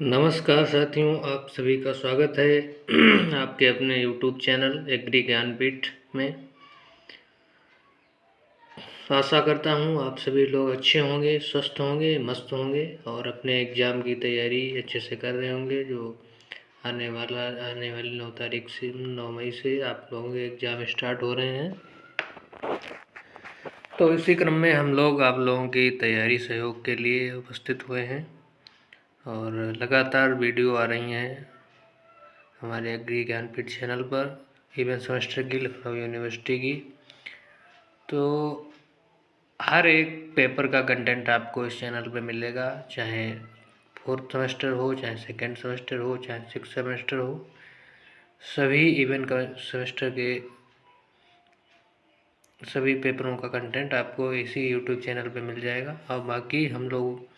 नमस्कार साथियों, आप सभी का स्वागत है आपके अपने YouTube चैनल एग्री ज्ञानपीठ में। आशा करता हूँ आप सभी लोग अच्छे होंगे, स्वस्थ होंगे, मस्त होंगे और अपने एग्ज़ाम की तैयारी अच्छे से कर रहे होंगे। जो आने वाली 9 तारीख से 9 मई से आप लोगों के एग्ज़ाम स्टार्ट हो रहे हैं। तो इसी क्रम में हम लोग आप लोगों की तैयारी सहयोग के लिए उपस्थित हुए हैं और लगातार वीडियो आ रही हैं हमारे एग्री ज्ञानपीठ चैनल पर इवन सेमेस्टर की लखनऊ यूनिवर्सिटी की। तो हर एक पेपर का कंटेंट आपको इस चैनल पे मिलेगा, चाहे 4th सेमेस्टर हो, चाहे 2nd सेमेस्टर हो, चाहे 6th सेमेस्टर हो। सभी इवन का सेमेस्टर के सभी पेपरों का कंटेंट आपको इसी यूट्यूब चैनल पे मिल जाएगा। और बाकी हम लोग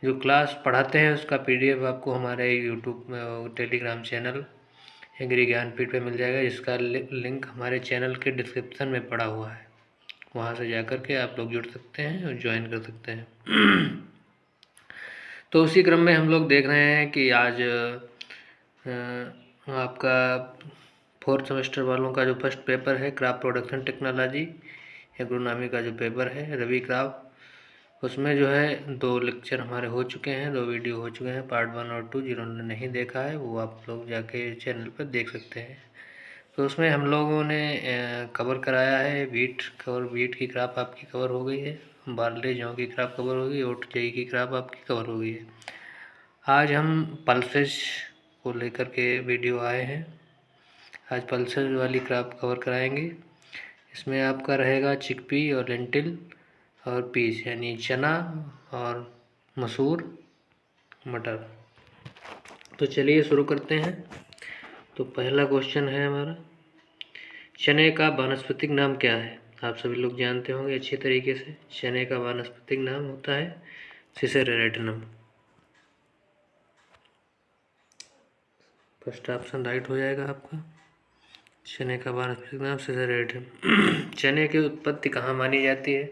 जो क्लास पढ़ाते हैं उसका PDF आपको हमारे YouTube Telegram channel Agri Gyanpeeth पे मिल जाएगा, जिसका लिंक हमारे चैनल के डिस्क्रिप्शन में पड़ा हुआ है। वहाँ से जाकर के आप लोग जुड़ सकते हैं और ज्वाइन कर सकते हैं। तो उसी क्रम में हम लोग देख रहे हैं कि आज आपका 4th सेमेस्टर वालों का जो फर्स्ट पेपर है क्रॉप प्रोडक्शन टेक्नोलॉजी एग्रोनॉमी का जो पेपर है रवि क्रॉप, उसमें जो है 2 लेक्चर हमारे हो चुके हैं, 2 वीडियो हो चुके हैं, पार्ट 1 और 2। जिन्होंने नहीं देखा है वो आप लोग जाके चैनल पर देख सकते हैं। तो उसमें हम लोगों ने कवर कराया है वीट की क्रॉप आपकी कवर हो गई है, बार्ले जौ की क्रॉप कवर हो गई, ओट जई की क्रॉप आपकी कवर हो गई है। आज हम पल्सेस को लेकर के वीडियो आए हैं। आज पल्सेस वाली क्रॉप कवर कराएंगे। इसमें आपका रहेगा चिकपी और लेंटिल और पीस यानी चना और मसूर, मटर। तो चलिए शुरू करते हैं। तो पहला क्वेश्चन है हमारा, चने का वानस्पतिक नाम क्या है? आप सभी लोग जानते होंगे अच्छे तरीके से। चने का वानस्पतिक नाम होता है सिसेरेटिनम। फर्स्ट ऑप्शन राइट हो जाएगा आपका। चने का वानस्पतिक नाम सिसेरेटिनम। चने की उत्पत्ति कहाँ मानी जाती है?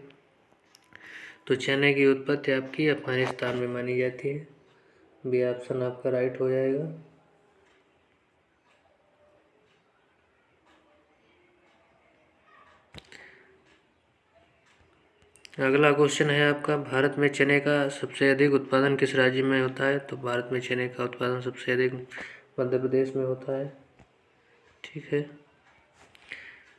तो चने की उत्पत्ति आपकी अफगानिस्तान में मानी जाती है। बी ऑप्शन आपका राइट हो जाएगा। अगला क्वेश्चन है आपका, भारत में चने का सबसे अधिक उत्पादन किस राज्य में होता है? तो भारत में चने का उत्पादन सबसे अधिक मध्य प्रदेश में होता है। ठीक है।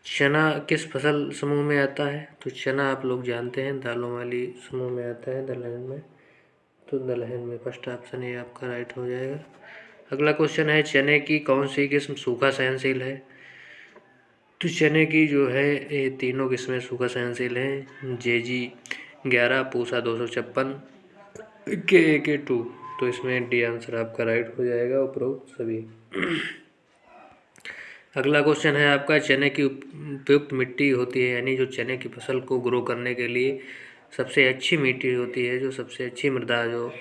चना किस फसल समूह में आता है? तो चना आप लोग जानते हैं दालों वाली समूह में आता है, दलहन में। तो दलहन में फर्स्ट ऑप्शन ये आपका राइट हो जाएगा। अगला क्वेश्चन है, चने की कौन सी किस्म सूखा सहनशील है? तो चने की जो है ये तीनों किस्में सूखा सहनशील हैं, JG11, पूसा 256, KK2। तो इसमें डी आंसर आपका राइट हो जाएगा, उपरोक्त सभी। अगला क्वेश्चन है आपका, चने की उपयुक्त मिट्टी होती है, यानी जो चने की फसल को ग्रो करने के लिए सबसे अच्छी मिट्टी होती है, जो सबसे अच्छी मृदा जो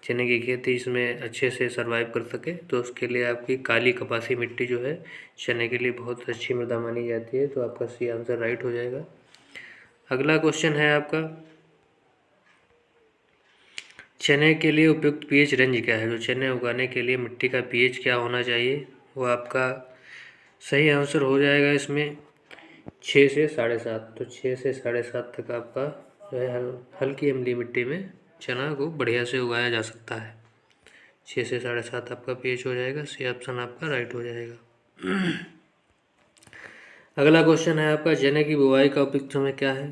चने की खेती इसमें अच्छे से सरवाइव कर सके, तो उसके लिए आपकी काली कपासी मिट्टी जो है चने के लिए बहुत अच्छी मृदा मानी जाती है। तो आपका सी आंसर राइट हो जाएगा। अगला क्वेश्चन है आपका, चने के लिए उपयुक्त पीएच रेंज क्या है? जो चने उगाने के लिए मिट्टी का पीएच क्या होना चाहिए? वो आपका सही आंसर हो जाएगा इसमें 6 से 7.5। तो 6 से 7.5 तक आपका जो है हल्की अम्लीय मिट्टी में चना को बढ़िया से उगाया जा सकता है। 6 से 7.5 आपका पीएच हो जाएगा। सी ऑप्शन आपका राइट हो जाएगा। अगला क्वेश्चन है आपका, चने की बुवाई का उपयुक्त समय क्या है?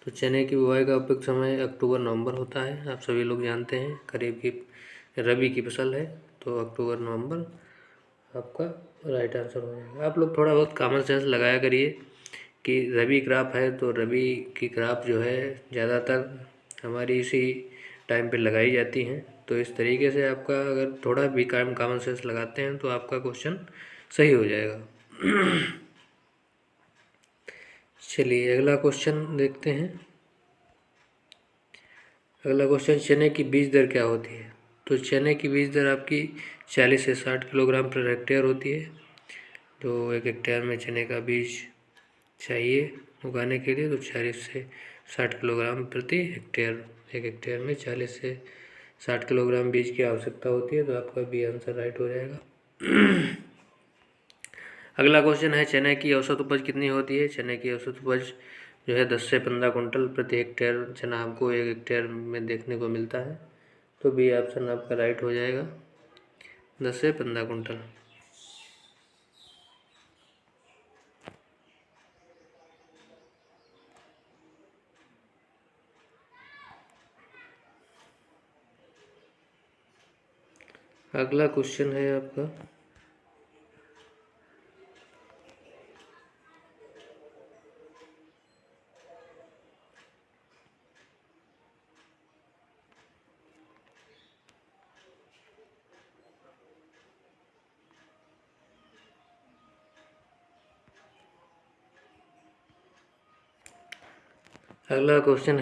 तो चने की बुवाई का उपयुक्त समय अक्टूबर-नवंबर होता है। आप सभी लोग जानते हैं खरीफ की रबी की फसल है, तो अक्टूबर-नवंबर आपका राइट आंसर हो जाएगा। आप लोग थोड़ा बहुत कॉमन सेंस लगाया करिए कि रबी क्रॉप है तो रबी की क्रॉप जो है ज़्यादातर हमारी इसी टाइम पे लगाई जाती हैं। तो इस तरीके से आपका अगर थोड़ा भी कॉमन सेंस लगाते हैं तो आपका क्वेश्चन सही हो जाएगा। चलिए अगला क्वेश्चन देखते हैं। अगला क्वेश्चन, चने की बीज दर क्या होती है? तो चने की बीज दर आपकी 40 से 60 किलोग्राम पर हेक्टेयर होती है। तो 1 हेक्टेयर में चने का बीज चाहिए उगाने के लिए, तो 40 से 60 किलोग्राम प्रति हेक्टेयर। 1 हेक्टेयर में 40 से 60 किलोग्राम बीज की आवश्यकता होती है, तो आपका बी आंसर राइट हो जाएगा। अगला क्वेश्चन है, चने की औसत उपज कितनी होती है? चने की औसत उपज जो है 10 से 15 कुंटल प्रति हेक्टेयर चना हमको 1 हेक्टेयर में देखने को मिलता है, तो बी ऑप्शन आपका राइट हो जाएगा, 10 से 15 कुंटल। अगला क्वेश्चन है आपका,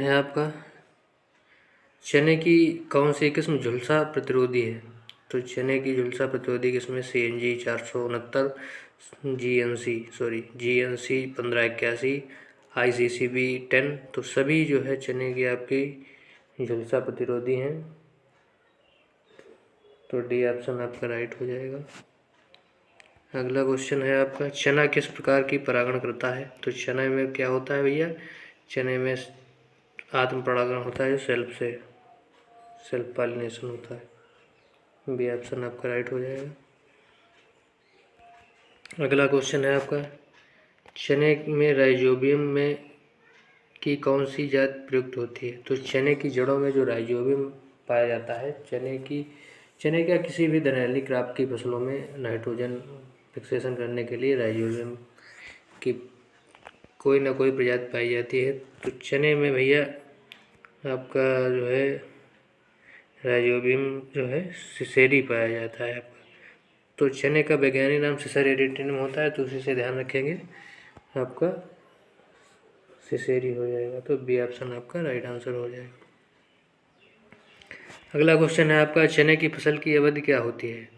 आपका चने की कौन सी किस्म झुलसा प्रतिरोधी है? तो चने की झुलसा प्रतिरोधी किस्में CNG 469, GNC 1581, ICCB 10, तो सभी जो है चने की आपकी झुलसा प्रतिरोधी हैं, तो डी ऑप्शन आपका राइट हो जाएगा। अगला क्वेश्चन है आपका, चना किस प्रकार की परागण करता है? तो चने में क्या होता है भैया? चने में आत्म परागण होता है, सेल्फ पॉलिनेशन होता है। बी ऑप्शन आपका राइट हो जाएगा। अगला क्वेश्चन है आपका, चने में राइजोबियम में की कौन सी जात प्रयुक्त होती है? तो चने की जड़ों में जो राइजोबियम पाया जाता है, चने का किसी भी दलहनी क्रॉप की फसलों में नाइट्रोजन फिक्सेशन करने के लिए राइजोबियम की कोई ना कोई प्रजाति पाई जाती है। तो चने में भैया आपका जो है राइजोबियम जो है सिसेरी पाया जाता है आपका। तो चने का वैज्ञानिक नाम सिसर एरिटिनम होता है, तो उसी से ध्यान रखेंगे, आपका सिसेरी हो जाएगा, तो बी ऑप्शन आपका राइट आंसर हो जाएगा। अगला क्वेश्चन है आपका, चने की फसल की अवधि क्या होती है?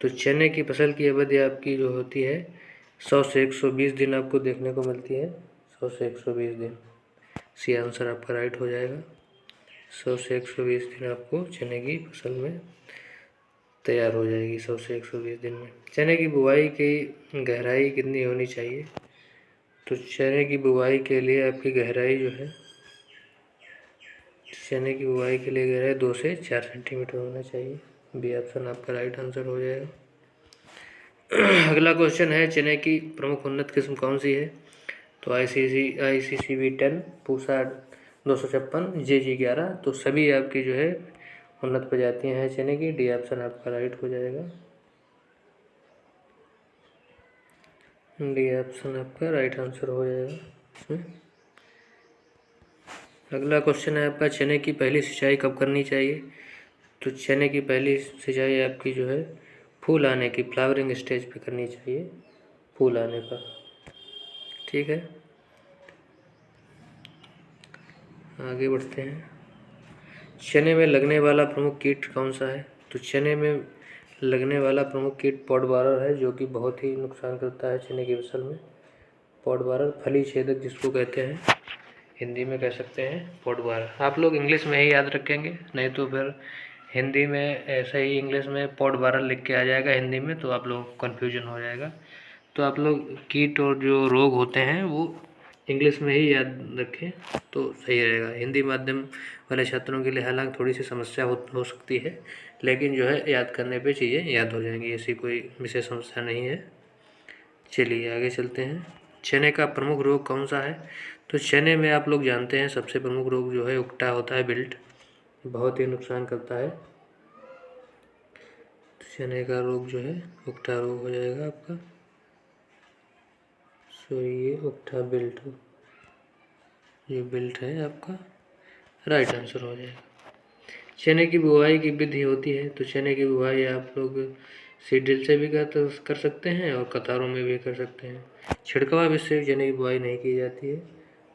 तो चने की फसल की अवधि आपकी जो होती है 100 से 120 दिन आपको देखने को मिलती है, 100 से 120 दिन। सी आंसर आपका राइट हो जाएगा, 100 से 120 दिन आपको चने की फसल में तैयार हो जाएगी, 100 से 120 दिन में। चने की बुवाई की गहराई कितनी होनी चाहिए? तो चने की बुवाई के लिए आपकी गहराई जो है, चने की बुवाई के लिए गहराई 2 से 4 सेंटीमीटर होना चाहिए। बी ऑप्शन आपका राइट आंसर हो जाएगा। अगला क्वेश्चन है, चने की प्रमुख उन्नत किस्म कौन सी है? तो ICCB 10, पूसा 256, JG 11, तो सभी आपकी जो है उन्नत प्रजातियां हैं चने की। डी ऑप्शन आपका राइट हो जाएगा, डी ऑप्शन आपका राइट आंसर हो जाएगा इसमें। अगला क्वेश्चन है आपका, चने की पहली सिंचाई कब करनी चाहिए? तो चने की पहली सिंचाई आपकी जो है फूल आने की, फ्लावरिंग स्टेज पे करनी चाहिए, फूल आने पर, ठीक है। आगे बढ़ते हैं, चने में लगने वाला प्रमुख कीट कौन सा है? तो चने में लगने वाला प्रमुख कीट पॉड बारर है, जो कि बहुत ही नुकसान करता है चने की फसल में। पॉड बारर, फली छेदक जिसको कहते हैं, हिंदी में कह सकते हैं पॉड बारर। आप लोग इंग्लिश में ही याद रखेंगे, नहीं तो फिर हिंदी में ऐसे ही इंग्लिश में पॉड बारर लिख के आ जाएगा हिंदी में, तो आप लोग कन्फ्यूजन हो जाएगा। तो आप लोग कीट और जो रोग होते हैं वो इंग्लिश में ही याद रखें तो सही रहेगा। हिंदी माध्यम वाले छात्रों के लिए हालांकि थोड़ी सी समस्या हो सकती है, लेकिन जो है याद करने पे चीज़ें याद हो जाएंगी, ऐसी कोई विशेष समस्या नहीं है। चलिए आगे चलते हैं, चने का प्रमुख रोग कौन सा है? तो चने में आप लोग जानते हैं सबसे प्रमुख रोग जो है उकटा होता है, बिल्ट, बहुत ही नुकसान करता है। तो चने का रोग जो है उकटा रोग हो जाएगा आपका, सो ये उकटा बिल्ट, ये बिल्ट है आपका, राइट आंसर हो जाएगा। चने की बुवाई की विधि होती है? तो चने की बुवाई आप लोग सीड्रिल से भी कर सकते हैं और कतारों में भी कर सकते हैं, छिड़कवा विधि से चने की बुवाई नहीं की जाती है,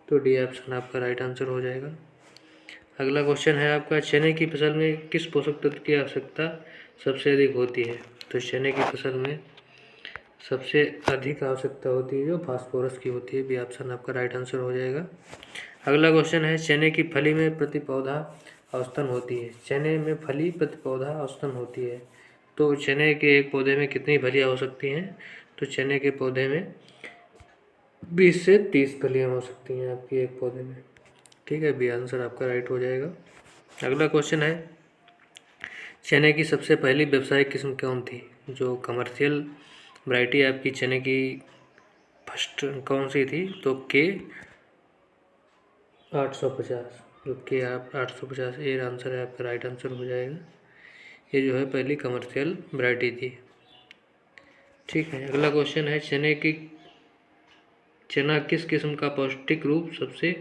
तो डी ऑप्शन आपका राइट आंसर हो जाएगा। अगला क्वेश्चन है आपका, चने की फसल में किस पोषक तत्व की आवश्यकता सबसे अधिक होती है? तो चने की फसल में सबसे अधिक आवश्यकता होती है जो फास्फोरस की होती है, बी ऑप्शन आपका राइट आंसर हो जाएगा। अगला क्वेश्चन है, चने की फली में प्रति पौधा औसतन होती है। चने में फली प्रति पौधा औसतन होती है। तो चने के एक पौधे में कितनी फलियाँ हो सकती हैं? तो चने के पौधे में 20 से 30 फलियाँ हो सकती हैं आपकी एक पौधे में। ठीक है, बी आंसर आपका राइट हो जाएगा। अगला क्वेश्चन है, चने की सबसे पहली व्यावसायिक किस्म कौन थी? जो कमर्शियल वैरायटी आपकी चने की फर्स्ट कौन सी थी? तो के 850, जो के आप 850 ये आंसर है आपका, राइट आंसर हो जाएगा। ये जो है पहली कमर्शियल वैरायटी थी। ठीक है, अगला क्वेश्चन है, चना किस किस्म का पौष्टिक रूप सबसे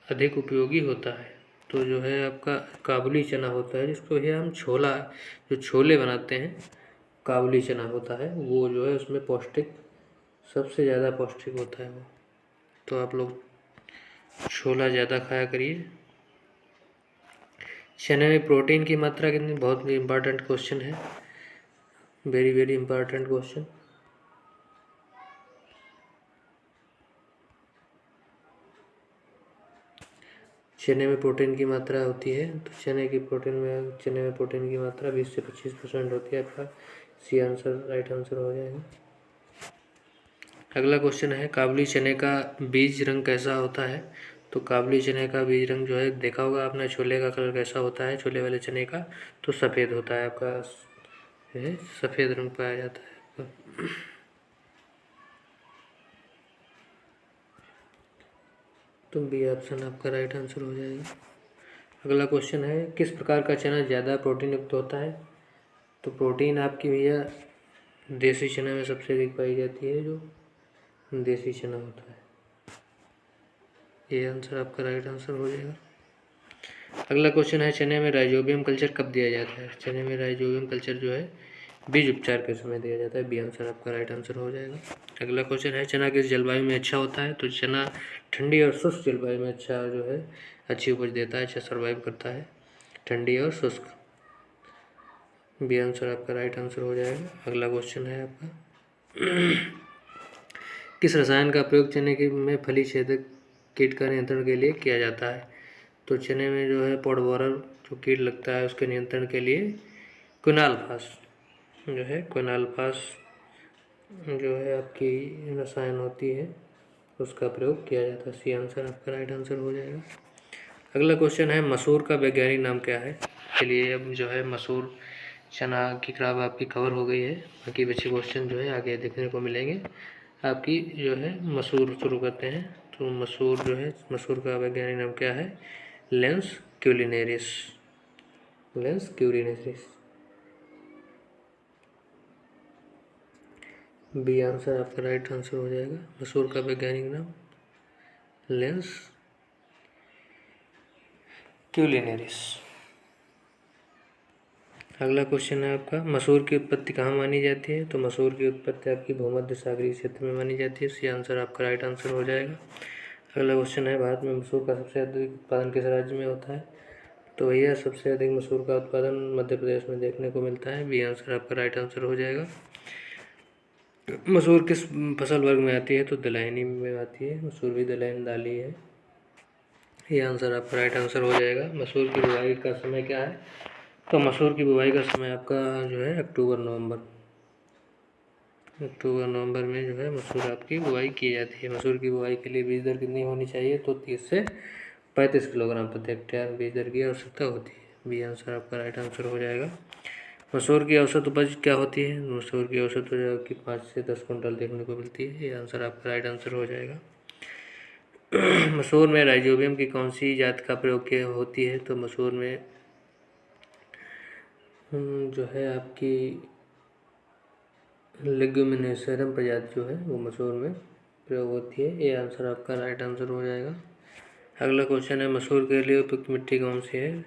अधिक उपयोगी होता है? तो जो है आपका काबुली चना होता है, जिसको भैया हम छोला, जो छोले बनाते हैं, काबुली चना होता है वो, जो है उसमें पौष्टिक सबसे ज़्यादा पौष्टिक होता है वो। तो आप लोग छोला ज़्यादा खाया करिए। चने में प्रोटीन की मात्रा कितनी? बहुत इम्पॉर्टेंट क्वेश्चन है, वेरी वेरी इम्पॉर्टेंट क्वेश्चन। चने में प्रोटीन की मात्रा होती है, तो चने में प्रोटीन की मात्रा 20 से 25% होती है आपका। सी आंसर राइट आंसर हो जाएगा। अगला क्वेश्चन है, काबुली चने का बीज रंग कैसा होता है? तो काबुली चने का बीज रंग जो है, देखा होगा आपने छोले का कलर कैसा होता है, छोले वाले चने का, तो सफ़ेद होता है आपका, सफ़ेद रंग पाया जाता है आपका। तो बी ऑप्शन आपका राइट आंसर हो जाएगा। अगला क्वेश्चन है, किस प्रकार का चना ज़्यादा प्रोटीन युक्त होता है? तो प्रोटीन आपकी भैया देसी चना में सबसे अधिक पाई जाती है, जो देसी चना होता है। ये आंसर आपका राइट आंसर हो जाएगा। अगला क्वेश्चन है, चने में राइजोबियम कल्चर कब दिया जाता है? चने में राइजोबियम कल्चर जो है बीज उपचार के समय दिया जाता है। बी आंसर आपका राइट आंसर हो जाएगा। अगला क्वेश्चन है, चना किस जलवायु में अच्छा होता है? तो चना ठंडी और शुष्क जलवायु में अच्छा जो है अच्छी उपज देता है, अच्छा सर्वाइव करता है, ठंडी और शुष्क। बी आंसर आपका राइट आंसर हो जाएगा। अगला क्वेश्चन है आपका, किस रसायन का प्रयोग चने के में फली छेदक कीट का नियंत्रण के लिए किया जाता है? तो चने में जो है पॉड बोरर जो कीट लगता है उसके नियंत्रण के लिए क्विनालफास जो है आपकी रसायन होती है, उसका प्रयोग किया जाता है। सी आंसर आपका राइट आंसर हो जाएगा। अगला क्वेश्चन है, मसूर का वैज्ञानिक नाम क्या है? चलिए, अब जो है मसूर चना की किताब आपकी कवर हो गई है, बाकी बच्चे क्वेश्चन जो है आगे देखने को मिलेंगे आपकी। जो है मसूर शुरू करते हैं। तो मसूर का वैज्ञानिक नाम क्या है? लेंस क्यूलिनेरिस। बी आंसर आपका राइट आंसर हो जाएगा। मसूर का वैज्ञानिक नाम लेंस क्यूलिनेरिस। अगला क्वेश्चन है आपका, मसूर की उत्पत्ति कहाँ मानी जाती है? तो मसूर की उत्पत्ति आपकी भूमध्य सागरीय क्षेत्र में मानी जाती है। सी आंसर आपका राइट आंसर हो जाएगा। अगला क्वेश्चन है, भारत में मसूर का सबसे अधिक उत्पादन किस राज्य में होता है? तो भैया सबसे अधिक मसूर का उत्पादन मध्य प्रदेश में देखने को मिलता है। बी आंसर आपका राइट आंसर हो जाएगा। मसूर किस फसल वर्ग में आती है? तो दलहनी में आती है, मसूर भी दलहन दाली है। ये आंसर आपका राइट आंसर हो जाएगा। मसूर की बुवाई का समय क्या है? तो मसूर की बुवाई का समय आपका जो है अक्टूबर नवंबर में जो है मसूर आपकी बुवाई की जाती है। मसूर की बुवाई के लिए बीज दर कितनी होनी चाहिए? तो 30 से 35 किलोग्राम प्रति हेक्टेयर बीज दर की आवश्यकता होती है। बी आंसर आपका राइट आंसर हो जाएगा। मसूर की औसत उपज क्या होती है? मसूर की औसत उपज आपकी 5 से 10 कुंटल देखने को मिलती है। ये आंसर आपका राइट आंसर हो जाएगा। मसूर में राइजोबियम की कौन सी जात का प्रयोग होती है? तो मसूर में जो है आपकी लेग्यूमिनेसरम प्रजाति जो है वो मसूर में प्रयोग होती है। ये आंसर आपका राइट आंसर हो जाएगा। अगला क्वेश्चन है, मसूर के लिए उपयुक्त मिट्टी कौन सी है?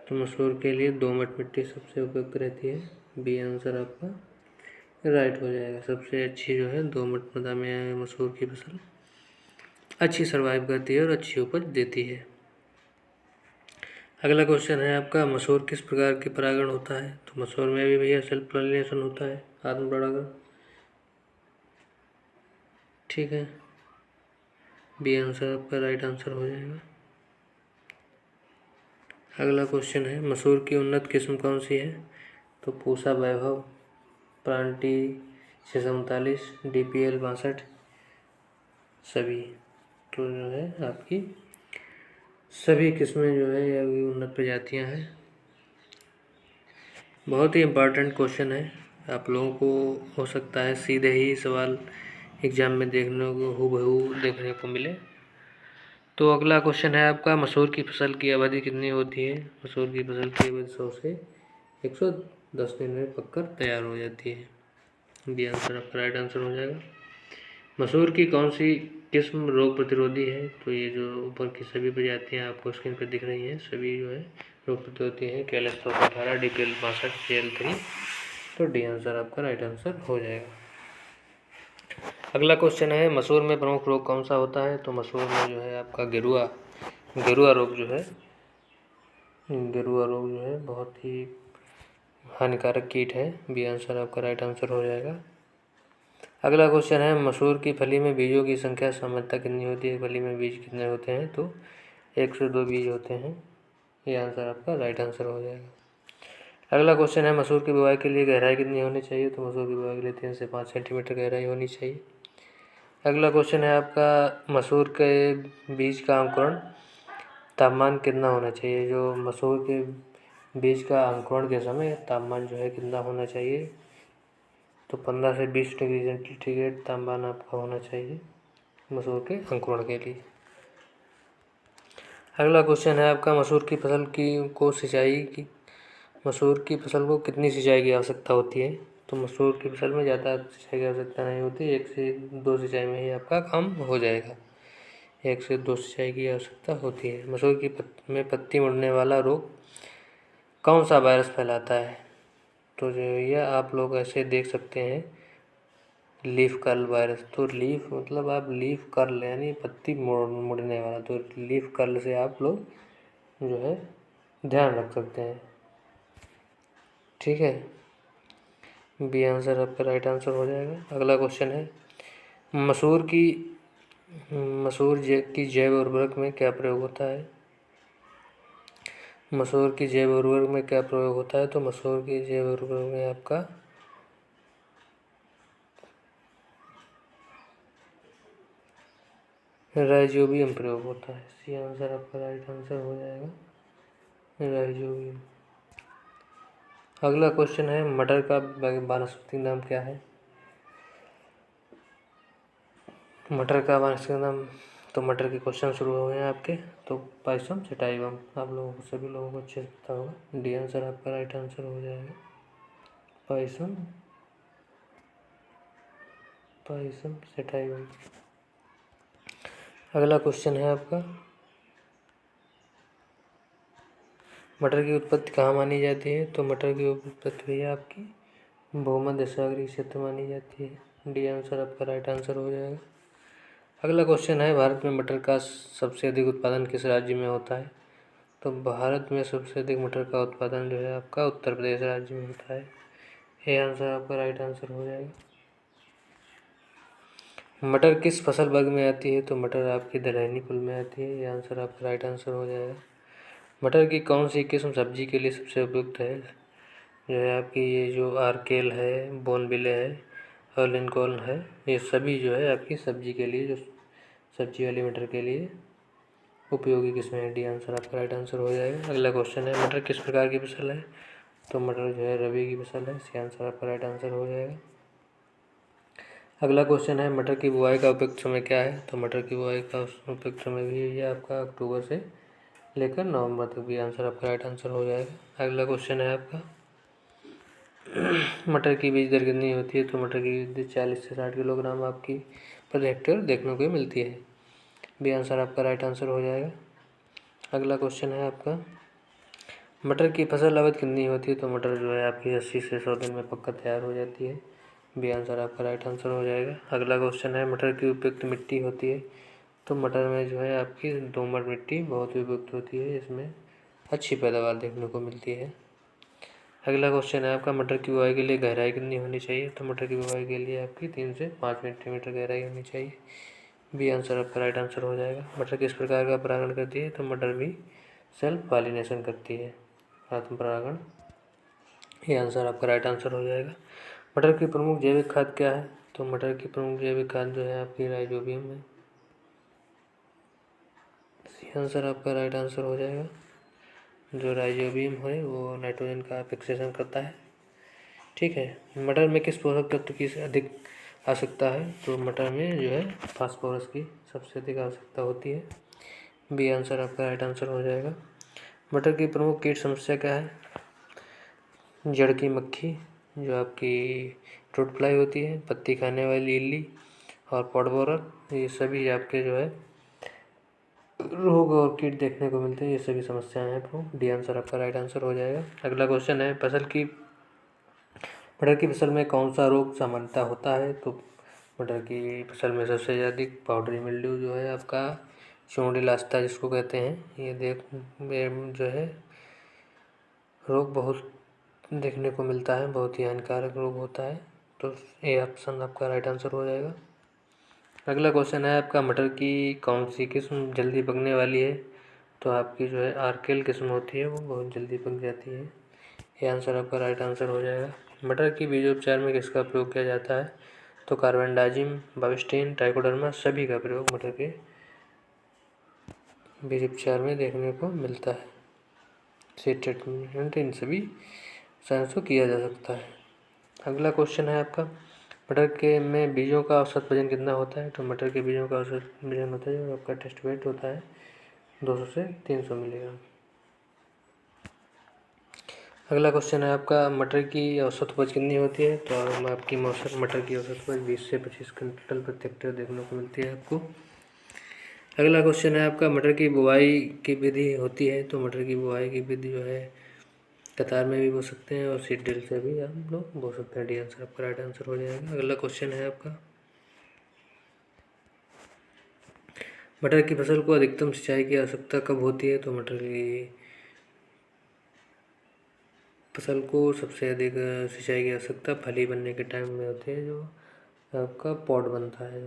तो मसूर के लिए दोमट मिट्टी सबसे उपयुक्त रहती है। बी आंसर आपका राइट हो जाएगा। सबसे अच्छी जो है दोमट मृदा में मसूर की फसल अच्छी सर्वाइव करती है और अच्छी उपज देती है। अगला क्वेश्चन है आपका, मसूर किस प्रकार के परागण होता है? तो मसूर में भी भैया सेल्फ पॉलिनेशन होता है, आत्म परागण। ठीक है, बी आंसर आपका राइट आंसर हो जाएगा। अगला क्वेश्चन है मसूर की उन्नत किस्म कौन सी है? तो पूसा वैभव, प्रांटी 639, DPL 62 सभी। तो जो है आपकी सभी किस्में जो है ये उन्नत प्रजातियां हैं। बहुत ही इम्पोर्टेंट क्वेश्चन है, आप लोगों को हो सकता है सीधे ही सवाल एग्जाम में देखने को हूबहू देखने को मिले। तो अगला क्वेश्चन है आपका मसूर की फसल की अवधि कितनी होती है? मसूर की फसल की अवधि 100 से 110 दिन में पककर तैयार हो जाती है। बी आंसर आपका राइट आंसर हो जाएगा। मसूर की कौन सी किस्म रोग प्रतिरोधी है? तो ये जो ऊपर की सभी प्रजातियाँ आपको स्क्रीन पर दिख रही हैं सभी जो है रोग प्रतिरोधी है। KLS 118, DPL 62, CL3। तो डी आंसर आपका राइट आंसर हो जाएगा। अगला क्वेश्चन है मसूर में प्रमुख रोग कौन सा होता है? तो मसूर में जो है आपका गेरुआ रोग जो है बहुत ही हानिकारक कीट है। बी आंसर आपका राइट आंसर हो जाएगा। अगला क्वेश्चन है मसूर की फली में बीजों की संख्या सामान्यतः कितनी होती है? फली में बीज कितने होते हैं? तो 1 से 2 बीज होते हैं। ये आंसर आपका राइट आंसर हो जाएगा। अगला क्वेश्चन है मसूर की बुआई के लिए गहराई कितनी होनी चाहिए? तो मसूर की बुआई के लिए 3 से 5 सेंटीमीटर गहराई होनी चाहिए। अगला क्वेश्चन है आपका मसूर के बीज का अंकुरण तापमान कितना होना चाहिए? जो मसूर के बीज का अंकुरण के समय तापमान जो है कितना होना चाहिए? तो 15 से 20 डिग्री सेंटीग्रेड तापमान आपका होना चाहिए मसूर के अंकुरण के लिए। अगला क्वेश्चन है आपका मसूर की फसल मसूर की फसल को कितनी सिंचाई की आवश्यकता होती है? तो मसूर की फसल में ज़्यादा सिंचाई की आवश्यकता नहीं होती, 1 से 2 सिंचाई में ही आपका काम हो जाएगा। 1 से 2 सिंचाई की आवश्यकता होती है। मसूर की में पत्ती मुड़ने वाला रोग कौन सा वायरस फैलाता है? तो जो ये आप लोग ऐसे देख सकते हैं लीफ कर्ल वायरस। तो लीफ मतलब आप लीफ कर्ल यानी पत्ती मुड़ने वाला, तो लीफ कर्ल से आप लोग जो है ध्यान रख सकते हैं। ठीक है, बी आंसर आपका राइट आंसर हो जाएगा। अगला क्वेश्चन है मसूर की जैव उर्वरक में क्या प्रयोग होता है? मसूर की जैव उर्वरक में क्या प्रयोग होता है? तो मसूर की जैव उर्वरक में आपका राइजोबियम प्रयोग होता है। सी आंसर आपका राइट आंसर हो जाएगा, राइजोबियम। अगला क्वेश्चन है मटर का वानस्पतिक नाम क्या है? मटर का वानस्पतिक नाम, तो मटर के क्वेश्चन शुरू हो गए हैं आपके। तो पाइसम सेटाइवम आप लोगों को सभी लोगों को अच्छे से पता होगा। डी आंसर आपका राइट आंसर हो जाएगा, पाइसम सेटाइवम। अगला क्वेश्चन है आपका मटर की उत्पत्ति कहाँ मानी जाती है? तो मटर की उत्पत्ति भैया आपकी भूमध्य सागरीय क्षेत्र मानी जाती है। डी आंसर आपका राइट आंसर हो जाएगा। अगला क्वेश्चन है भारत में मटर का सबसे अधिक उत्पादन किस राज्य में होता है? तो भारत में सबसे अधिक मटर का उत्पादन जो है आपका उत्तर प्रदेश राज्य में होता है। ये आंसर आपका राइट आंसर हो जाएगा। मटर किस फसल वर्ग में आती है? तो मटर आपकी दलहनी कुल में आती है। ये आंसर आपका राइट आंसर हो जाएगा। मटर की कौन सी किस्म सब्जी के लिए सबसे उपयुक्त है? जो है आपकी ये जो आर्केल है, बोनविले है और लिंकॉल्न है, ये सभी जो है आपकी सब्जी के लिए, जो सब्जी वाली मटर के लिए उपयोगी किस्में हैं। डी आंसर आपका राइट आंसर हो जाएगा। अगला क्वेश्चन है मटर किस प्रकार की फसल है? तो मटर जो है रबी की फसल है। इसका आंसर आपका राइट आंसर हो जाएगा। अगला क्वेश्चन है मटर की बुआई का उपयुक्त समय क्या है? तो मटर की बुआई का उपयुक्त समय भी है आपका अक्टूबर से लेकर नवंबर तक। भी आंसर आपका राइट आंसर हो जाएगा। अगला क्वेश्चन है आपका मटर की बीज दर कितनी होती है? तो मटर की बीज दर 40 से 60 किलोग्राम आपकी प्रति हेक्टेयर देखने को मिलती है। बी आंसर आपका राइट आंसर हो जाएगा। अगला क्वेश्चन है आपका मटर की फसल अवधि कितनी होती है? तो मटर जो है आपकी 80 से 100 दिन में पक्का तैयार हो जाती है। बी आंसर आपका राइट आंसर हो जाएगा। अगला क्वेश्चन है मटर की उपयुक्त मिट्टी होती है? तो मटर में जो है आपकी दोमट मिट्टी बहुत उपयुक्त होती है, इसमें अच्छी पैदावार देखने को मिलती है। अगला क्वेश्चन है आपका मटर की बुआई के लिए गहराई कितनी होनी चाहिए? तो मटर की बुआई के लिए आपकी 3 से 5 सेंटीमीटर गहराई होनी चाहिए। बी आंसर आपका राइट आंसर हो जाएगा। मटर किस प्रकार का परागण करती है? तो मटर भी सेल्फ पॉलिनेशन करती है, आत्म परागण। ये आंसर आपका राइट आंसर हो जाएगा। मटर की प्रमुख जैविक खाद क्या है? तो मटर की प्रमुख जैविक खाद जो है आपकी राइजोबियम है। ये आंसर आपका राइट आंसर हो जाएगा। जो राइजोबियम है वो नाइट्रोजन का फिक्सेशन करता है। ठीक है। मटर में किस पोषक तत्व की अधिक आवश्यकता है? तो मटर में जो है फास्फोरस की सबसे अधिक आवश्यकता होती है। बी आंसर आपका राइट आंसर हो जाएगा। मटर की प्रमुख कीट समस्या क्या है? जड़ की मक्खी, जो आपकी फ्रूट फ्लाई होती है, पत्ती खाने वाली इल्ली और पॉड बोरर, ये सभी आपके जो है रोग और कीट देखने को मिलते हैं। ये सभी समस्याएं हैं। तो डी आंसर आपका राइट आंसर हो जाएगा। अगला क्वेश्चन है, मटर की फसल में कौन सा रोग सामान्यतः होता है? तो मटर की फसल में सबसे ज़्यादा पाउडरी मिल्ड्यू जो है आपका चोंडिलास्ता जिसको कहते हैं, ये जो है रोग बहुत देखने को मिलता है, बहुत ही हानिकारक रोग होता है। तो ये ऑप्शन आपका राइट आंसर हो जाएगा। अगला क्वेश्चन है आपका, मटर की कौन सी किस्म जल्दी पकने वाली है? तो आपकी जो है आर्केल किस्म होती है, वो बहुत जल्दी पक जाती है। ये आंसर आपका राइट आंसर हो जाएगा। मटर की बीजोपचार में किसका प्रयोग किया जाता है? तो कार्बेंडाजिम, बाविस्टिन, ट्राइकोडर्मा, सभी का प्रयोग मटर के बीजोपचार में देखने को मिलता है। सीड ट्रीटमेंट इन सभी साइंस को किया जा सकता है। अगला क्वेश्चन है आपका, मटर के में बीजों का औसत वजन कितना होता है? तो मटर के बीजों का औसत वजन होता है, जो आपका टेस्ट वेट होता है 200 से 300 मिलीग्राम। अगला क्वेश्चन है आपका, मटर की औसत उपज कितनी होती है? तो आपकी मटर की औसत उपज 20 से 25 क्विंटल प्रति हेक्टेयर देखने को मिलती है आपको। अगला क्वेश्चन है आपका, मटर की बुआई की विधि होती है? तो मटर की बुआई की विधि जो है कतार में भी बो सकते हैं और सीड ड्रिल से भी आप लोग बो सकते हैं। डी आंसर आपका राइट आंसर हो जाएगा। अगला क्वेश्चन है आपका, मटर की फसल को अधिकतम सिंचाई की आवश्यकता कब होती है? तो मटर की फसल को सबसे अधिक सिंचाई की आवश्यकता फली बनने के टाइम में होती है, जो आपका पॉट बनता है।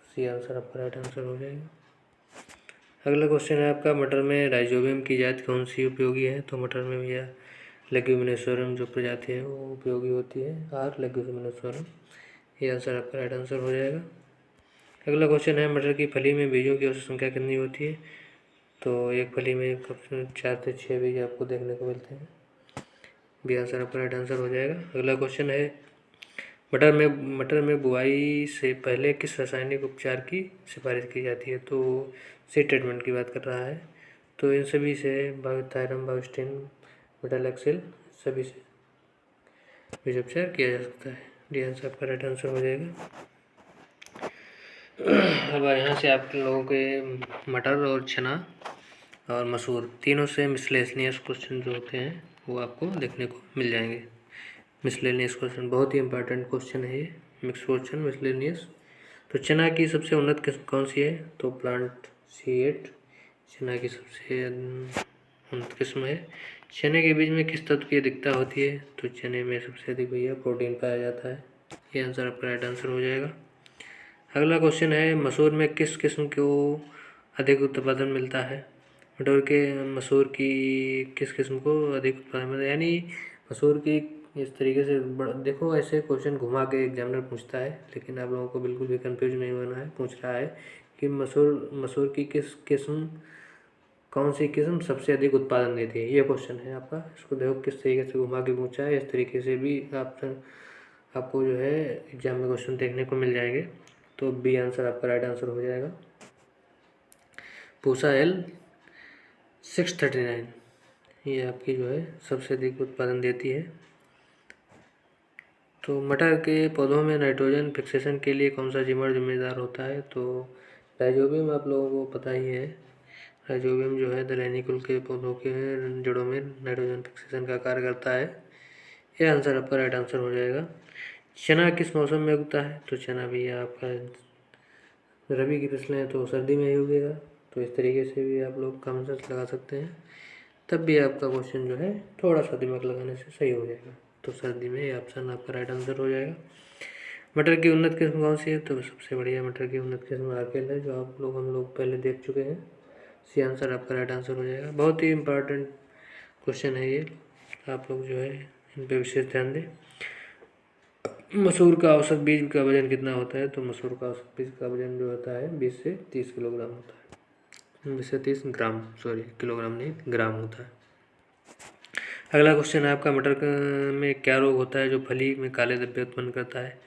सी आंसर आपका राइट आंसर हो जाएगा। अगला क्वेश्चन है आपका, मटर में राइजोबियम की जाति कौन सी उपयोगी है? तो मटर में भैया लेग्यूमिनोसोरम जो प्रजाति है वो उपयोगी होती है, आर लेग्यूमिनोसोरम। ये आंसर आपका राइट आंसर हो जाएगा। अगला क्वेश्चन है, मटर की फली में बीजों की औसत संख्या कितनी होती है? तो एक फली में 4 से 6 बीज आपको देखने को मिलते हैं। बी आंसर आपका राइट आंसर हो जाएगा। अगला क्वेश्चन है, मटर में बुआई से पहले किस रासायनिक उपचार की सिफारिश की जाती है? तो सीड ट्रीटमेंट की बात कर रहा है। तो इन सभी से थायरम, बाविस्टिन, मेटालेक्सिल, सभी से बीज उपचार किया जा सकता है। डी आंसर आपका राइट आंसर हो जाएगा। अब यहाँ से आप लोगों के मटर और चना और मसूर तीनों से मिसलेनियस क्वेश्चन जो होते हैं वो आपको देखने को मिल जाएंगे। मिसलेनियस क्वेश्चन बहुत ही इंपॉर्टेंट क्वेश्चन है ये, मिक्स क्वेश्चन मिसलेनियस। तो चना की सबसे उन्नत किस्म कौन सी है? तो प्लांट C8 चना की सबसे उन्नत किस्म है। चने के बीज में किस तत्व की अधिकता होती है? तो चने में सबसे अधिक भैया प्रोटीन पाया जाता है। ये आंसर आपका राइट आंसर हो जाएगा। अगला क्वेश्चन है, मसूर में किस किस्म को अधिक उत्पादन मिलता है? मसूर की किस किस्म को अधिक उत्पादन मिलता है, यानी मसूर की इस तरीके से देखो, ऐसे क्वेश्चन घुमा के एग्जामिनर पूछता है, लेकिन आप लोगों को बिल्कुल भी कंफ्यूज नहीं होना है। पूछ रहा है कि मसूर की कौन सी किस्म सबसे अधिक उत्पादन देती है, ये क्वेश्चन है आपका। इसको देखो किस तरीके से घुमा के पूछा है, इस तरीके से भी आपको जो है एग्जाम में क्वेश्चन देखने को मिल जाएंगे। तो बी आंसर आपका राइट आंसर हो जाएगा। पूसा L639 ये आपकी जो है सबसे अधिक उत्पादन देती है। तो मटर के पौधों में नाइट्रोजन फिक्सेशन के लिए कौन सा जीवाणु जिम्मेदार होता है? तो राइजोबियम आप लोगों को पता ही है। राइजोबियम जो है दलहनी कुल के पौधों के जड़ों में नाइट्रोजन फिक्सेशन का कार्य करता है। यह आंसर आपका राइट आंसर हो जाएगा। चना किस मौसम में उगता है? तो चना भी आपका रबी की फसलें हैं तो सर्दी में ही उगेगा। तो इस तरीके से भी आप लोग कॉमन सेंस लगा सकते हैं, तब भी आपका क्वेश्चन जो है थोड़ा सा दिमाग लगाने से सही हो जाएगा। तो सर्दी में ये ऑप्शन आपका राइट आंसर हो जाएगा। मटर की उन्नत किस्म कौन सी है? तो सबसे बढ़िया मटर की उन्नत किस्म आर्केल है, जो हम लोग पहले देख चुके हैं। सी आंसर आपका राइट आंसर हो जाएगा। बहुत ही इम्पोर्टेंट क्वेश्चन है ये, आप लोग जो है इन पर विशेष ध्यान दें। मसूर का औसत बीज का वजन कितना होता है? तो मसूर का औसत बीज का वजन जो होता है 20 से 30 किलोग्राम होता है। 20 से 30 ग्राम, सॉरी किलोग्राम नहीं, ग्राम होता है। अगला क्वेश्चन है आपका, मटर में क्या रोग होता है जो फली में काले धब्बे उत्पन्न करता है?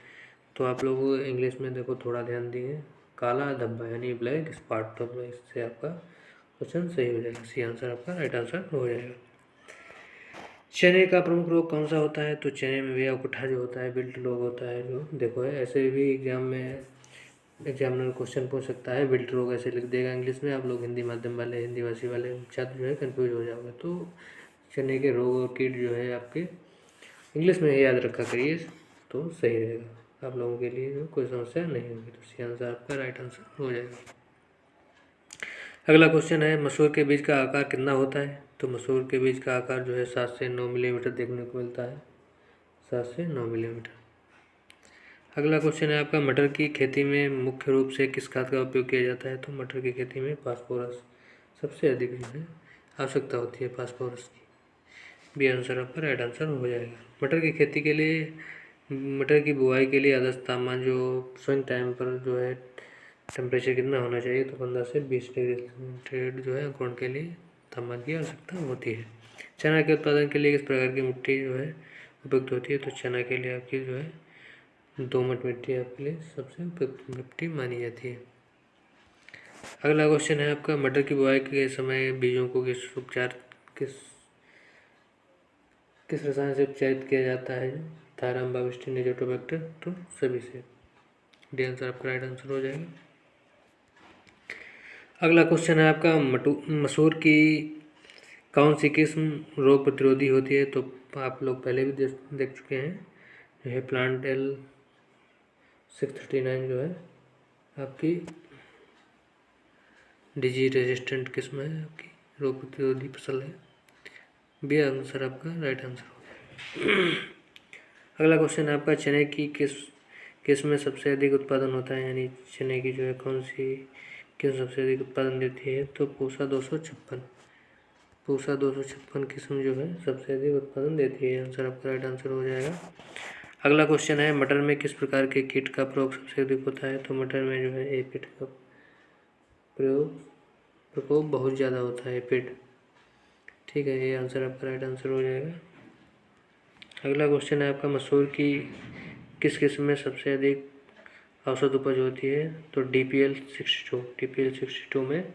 तो आप लोग इंग्लिश में देखो, थोड़ा ध्यान दिए, काला धब्बा यानी ब्लैक स्पॉट, तो इससे आपका क्वेश्चन सही हो जाएगा। सी आंसर आपका राइट आंसर हो जाएगा। चने का प्रमुख रोग कौन सा होता है? तो चने में भी उकठा जो होता है, विल्ट रोग होता है जो, देखो है ऐसे भी एग्जाम में एग्जामिनर क्वेश्चन पूछ सकता है, विल्ट रोग ऐसे लिख देगा इंग्लिश में, आप लोग हिंदी माध्यम वाले, हिंदी भाषी वाले छात्र जो है कन्फ्यूज हो जाओगे। तो चने के रोग और कीट जो है आपके इंग्लिश में याद रखा करिए, तो सही रहेगा, आप लोगों के लिए कोई समस्या नहीं होगी। तो सी आंसर आपका राइट आंसर हो जाएगा। अगला क्वेश्चन है, मसूर के बीज का आकार कितना होता है? तो मसूर के बीज का आकार जो है 7 से 9 मिलीमीटर देखने को मिलता है, 7 से 9 मिलीमीटर। अगला क्वेश्चन है आपका, मटर की खेती में मुख्य रूप से किस खाद का उपयोग किया जाता है? तो मटर की खेती में फास्फोरस सबसे अधिक जो है आवश्यकता होती है, फास्फोरस की। बी आंसर आपका राइट आंसर हो जाएगा। मटर की खेती के लिए, मटर की बुआई के लिए आदर्श तापमान जो स्विंग टाइम पर जो है टेम्परेचर कितना होना चाहिए? तो 15 से 20 डिग्री सेंटीग्रेड जो है अंकुरण के लिए तापमान की आवश्यकता होती है। चना के उत्पादन के लिए किस प्रकार की मिट्टी जो है उपयुक्त होती है? तो चना के लिए आपकी जो है दोमट मिट्टी आपके लिए सबसे उपयुक्त मिट्टी मानी जाती है। अगला क्वेश्चन है आपका, मटर की बुआई के समय बीजों को किस रसायन से उपचारित किया जाता है? थायराम, बाविस्टिन, एजोटोबैक्टर, तो सभी से। डी आंसर आपका राइट आंसर हो जाएगा। अगला क्वेश्चन है आपका, मसूर की कौन सी किस्म रोग प्रतिरोधी होती है? तो आप लोग पहले भी देख चुके हैं, जो है प्लांट एल 639 जो है आपकी डिजीज रेजिस्टेंट किस्म है, आपकी रोग प्रतिरोधी फसल है। बी आंसर आपका राइट आंसर हो जाएगा। अगला क्वेश्चन है आपका, चने की किस में सबसे अधिक उत्पादन होता है? यानी चने की जो है कौन सी किस्म सबसे अधिक उत्पादन देती है? तो पूसा 256 किस्म जो है सबसे अधिक उत्पादन देती है। आंसर आपका राइट आंसर हो जाएगा। अगला क्वेश्चन है, मटर में किस प्रकार के कीट का प्रयोग सबसे अधिक होता है? तो मटर में जो है एपिड का प्रकोप बहुत ज़्यादा होता है, एपिड। ठीक है, ये आंसर आपका राइट आंसर हो जाएगा। अगला क्वेश्चन है आपका, मसूर की किस किस्म में सबसे अधिक औसत उपज होती है? तो DPL 62 में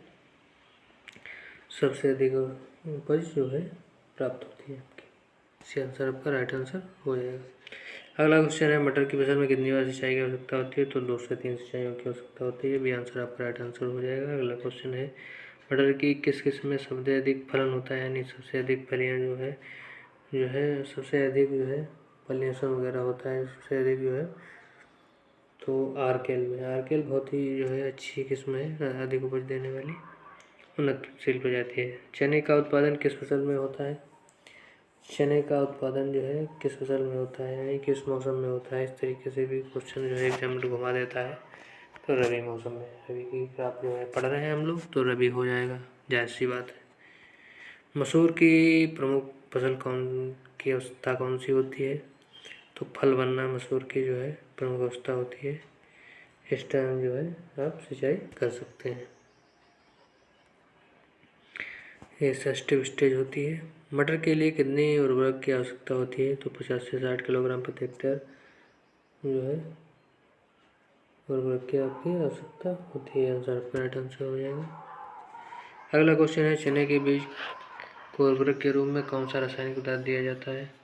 सबसे अधिक उपज जो है प्राप्त होती है आपकी। इसी आंसर आपका राइट आंसर हो जाएगा। अगला क्वेश्चन है, मटर की फसल में कितनी बार सिंचाई की आवश्यकता होती है? तो 2 से 3 सिंचाइयों की आवश्यकता होती है। भी आंसर आपका राइट आंसर हो जाएगा। अगला क्वेश्चन है, मटर की किस किस्म में सबसे अधिक फलन होता है? यानी सबसे अधिक फलियाँ जो है सबसे अधिक जो है पॉलिनेशन वगैरह होता है सबसे अधिक जो है, तो आरकेल बहुत ही जो है अच्छी किस्म है, अधिक उपज देने वाली उन्नतशील प्रजाति है। चने का उत्पादन किस फसल में होता है? चने का उत्पादन जो है किस फसल में होता है, यानी किस मौसम में होता है? इस तरीके से भी क्वेश्चन जो है एग्जामिनर घुमा देता है। तो रबी मौसम में, रबी की आप जो है पढ़ रहे हैं हम लोग, तो रबी हो जाएगा, जायज़ सी बात है। मसूर की प्रमुख फसल की अवस्था कौन सी होती है? तो फल बनना मसूर की जो है प्रमुख अवस्था होती है। इस टाइम जो है आप सिंचाई कर सकते हैं, ये सस्टिव स्टेज होती है। मटर के लिए कितनी उर्वरक की आवश्यकता होती है? तो 50 से 60 किलोग्राम प्रति हेक्टेयर जो है उर्वरक की आपकी आवश्यकता होती है। आंसर आपका राइट आंसर हो जाएगा। अगला क्वेश्चन है, चने के बीज को उर्वरक के रूप में कौन सा रासायनिक पदार्थ दिया जाता है?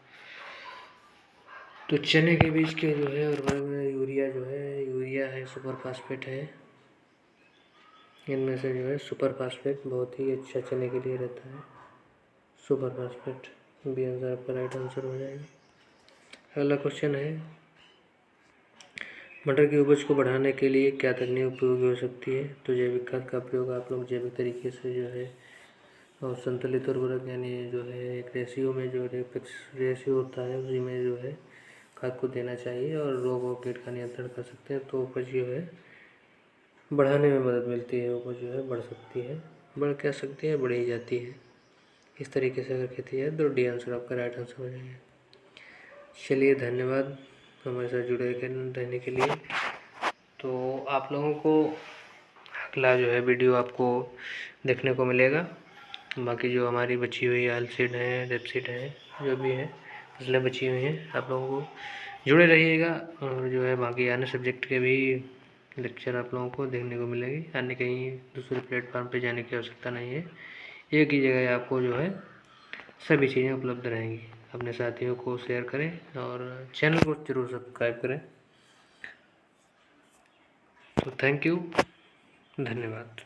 तो चने के बीज के जो है उर्वरक में यूरिया है, सुपर फास्फेट है। इनमें से जो है सुपर फास्फेट बहुत ही अच्छा चने के लिए रहता है, सुपर फास्फेट। बी आंसर आपका राइट आंसर हो जाएगा। अगला क्वेश्चन है, मटर की उपज को बढ़ाने के लिए क्या तकनीक उपयोगी हो सकती है? तो जैविक खाद का प्रयोग आप लोग जैविक तरीके से जो है, और संतुलित उर्वरक यानी जो है एक रेशियो में जो रेशियो होता है उसी में जो है खाद को देना चाहिए, और रोग और कीट का नियंत्रण कर सकते हैं, तो उपज जो है बढ़ाने में मदद मिलती है, उपज जो है बढ़ सकती है। बढ़ क्या सकती है, बढ़ ही जाती है। इस तरीके से अगर खेती है तो डी आंसर आपका राइट आंसर हो जाएगा। चलिए धन्यवाद हमारे साथ जुड़े रहने के लिए। तो आप लोगों को अगला जो है वीडियो आपको देखने को मिलेगा। बाकी जो हमारी बची हुई आल सीट हैं, रेप सीट हैं, जो भी है फसलें बची हुई हैं, आप लोगों को जुड़े रहिएगा। और जो है बाकी अन्य सब्जेक्ट के भी लेक्चर आप लोगों को देखने को मिलेगी। अन्य कहीं दूसरे प्लेटफॉर्म पे जाने की आवश्यकता नहीं है, एक ही जगह आपको जो है सभी चीज़ें उपलब्ध रहेंगी। अपने साथियों को शेयर करें और चैनल को जरूर सब्सक्राइब करें। तो थैंक यू, धन्यवाद।